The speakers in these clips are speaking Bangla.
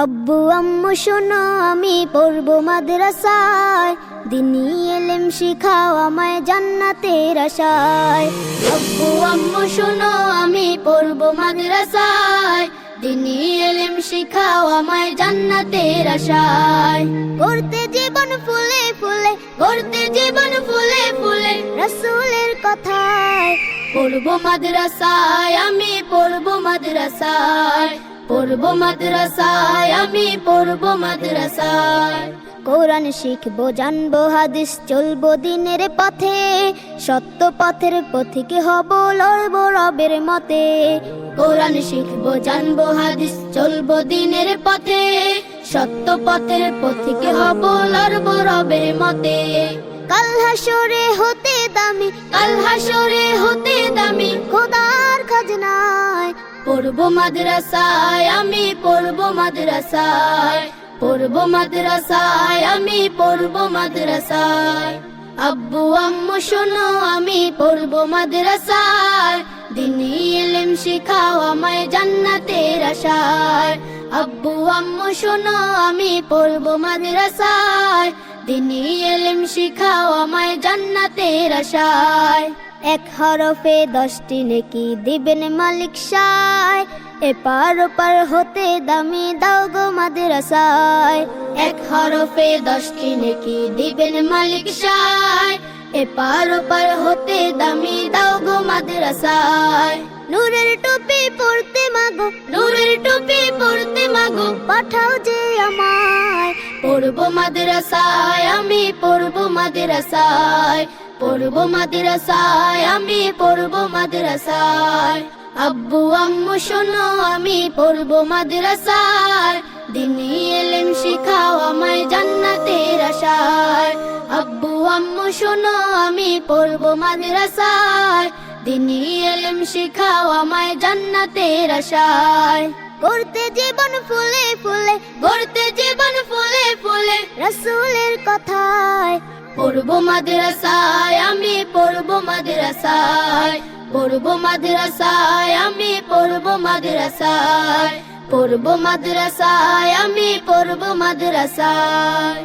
আব্বু আম্মু শোনো আমি পড়বো মাদ্রাসায়, দিনী ইলম শিখাও আমায় জান্নাতের আশায়। আব্বু আম্মু শোনো আমি পড়বো মাদ্রাসায়, দিনী ইলম শিখাও আমায় জান্নাতের আশায়। করতে জীবন ফুলে ফুলে, করতে জীবন ফুলে ফুলে রাসূলের কথায়। পড়বো মাদ্রাসায় আমি পড়বো মাদ্রাসায়, পড়বো মাদ্রাসায় আমি পড়বো মাদ্রাসায়। কোরআন শিখবো জানবো হাদিস চলবো দিনের পথে, সত্য পথের পথিক হব লড়বো রবের মতে। কোরআন শিখবো জানবো হাদিস চলবো দিনের পথে, সত্য পথের পথিক হব লড়বো রবের মতে। কাল হাসরে হতে দামি, কাল হাসরে হতে দামি খোদার খাজনায়। পড়বো মাদ্রাসায় আমি পড়বো মাদ্রাসায়, পড়বো মাদ্রাসায় আমি পড়বো মাদ্রাসায়। আব্বু আম্মু শোনো আমি পড়বো মাদ্রাসায়, দিনী ইলম শিখাও আমায় জান্নাতের আশায়। আব্বু আম্মু শোনো আমি পড়বো মাদ্রাসায়, দিনী ইলম শিখাও আমায় জান্নাতের আশায়। এক হরফে 10টি নেকি দিবেন মালিক সায়, এপার ওপার হতে দামি দাও গো মাদ্রাসায়। এক হরফে 10টি নেকি দিবেন মালিক সায়, এপার ওপার হতে দামি দাও গো মাদ্রাসায়। নূরের টুপি পরতে মাগো, নূরের টুপি পরতে মাগো পাঠাও যে আমায়। পড়বো মাদ্রাসায় আমি পড়বো মাদ্রাসায়, পড়বো মাদ্রাসায় আমি পড়বো মাদ্রাসায়। আব্বু আম্মু শোনো আমি পড়বো মাদ্রাসায়, দিনী ইলম শিখাও আমায় জান্নাতের আশায়। আব্বু আম্মু শোনো আমি পড়বো মাদ্রাসায়, দিনী ইলম শিখাও আমায় জান্নাতের আশায়। করতে জীবন ফুলে ফুলে, গড়তে জীবন ফুলে ফুলে রাসূলের কথায়। পড়বো মাদ্রাসায় আমি পড়বো মাদ্রাসায়, পড়বো মাদ্রাসায় আমি পড়বো মাদ্রাসায়, পড়বো মাদ্রাসায় আমি পড়বো মাদ্রাসায়।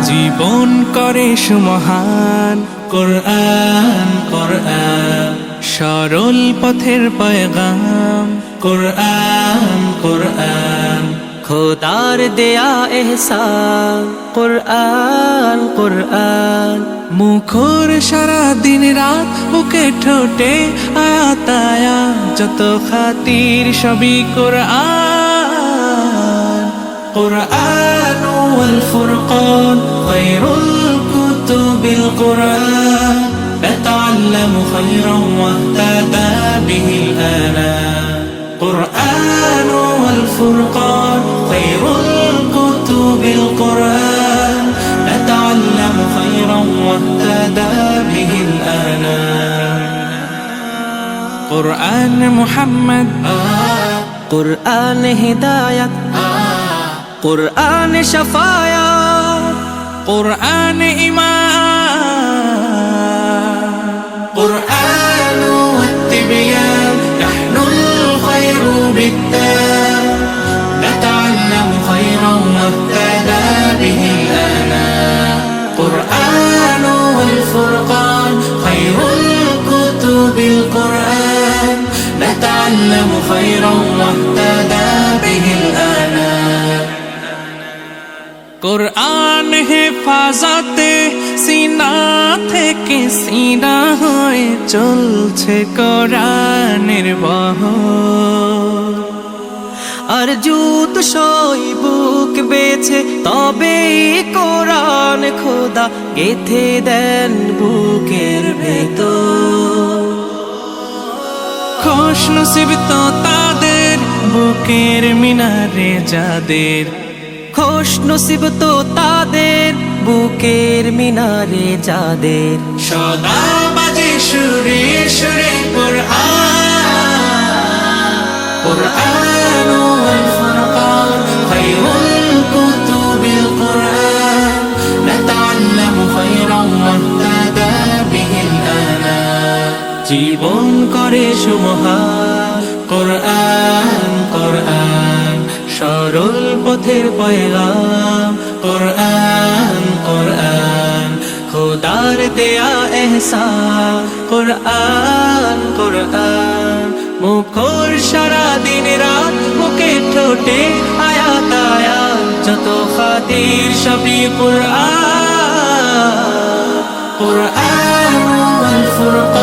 জীবন করে সুমহান কোরআন কোরআন, সরল পথের পয়গাম কোরআন কোরআন, খোদার দেয়া এহসান কোরআন কোরআন। মুখর সারা দিন রাত বুকে ঠোঁটে আয়াত আয়াত, যত খাতির সবই কোরআন। قرآن والفرقان خير الكتب القرآن، نتعلم خيرا واهتدى به الآنام. قرآن والفرقان خير الكتب القرآن، نتعلم خيرا واهتدى به الآنام. قرآن محمد قرآن هداية، قرآن شفاعة، قرآن إيمان، قرآن والتبيان، نحن الخير بالتام، نتعلم خيرا واهتدى به الآنام. قرآن والفرقان خير الكتب القرآن، نتعلم خيرا واهتدى به الآنام. কোরআন হেফাজতে সিনা থেকে সিনা হয়ে চলছে কোরআনের বহর, আর জুত সই বুক বেছে তবে কোরআন খোদা গেথে দেন বুকের ভেতর। খুশ নসিব তো তাদের বুকের মিনারে যাদের খোশ নসিব তো তাদের বুকের মিনারে যাদের সদা বাজে সুরে সুরে قرآن والفرقان خير الكتب القرآن نتعلم خيرا واهتدى به الآنام জীবন করে সুমহান قرآن قرآن সরল পথের পয়গাম قرآن قرآن খোদার দেয়া এহসান কোরআন কোরআন মুখর সারা দিন রাত মুখে ঠোঁটে আয়াত আয়াত যত খাতির সবই কোরআন قرآن والفرقان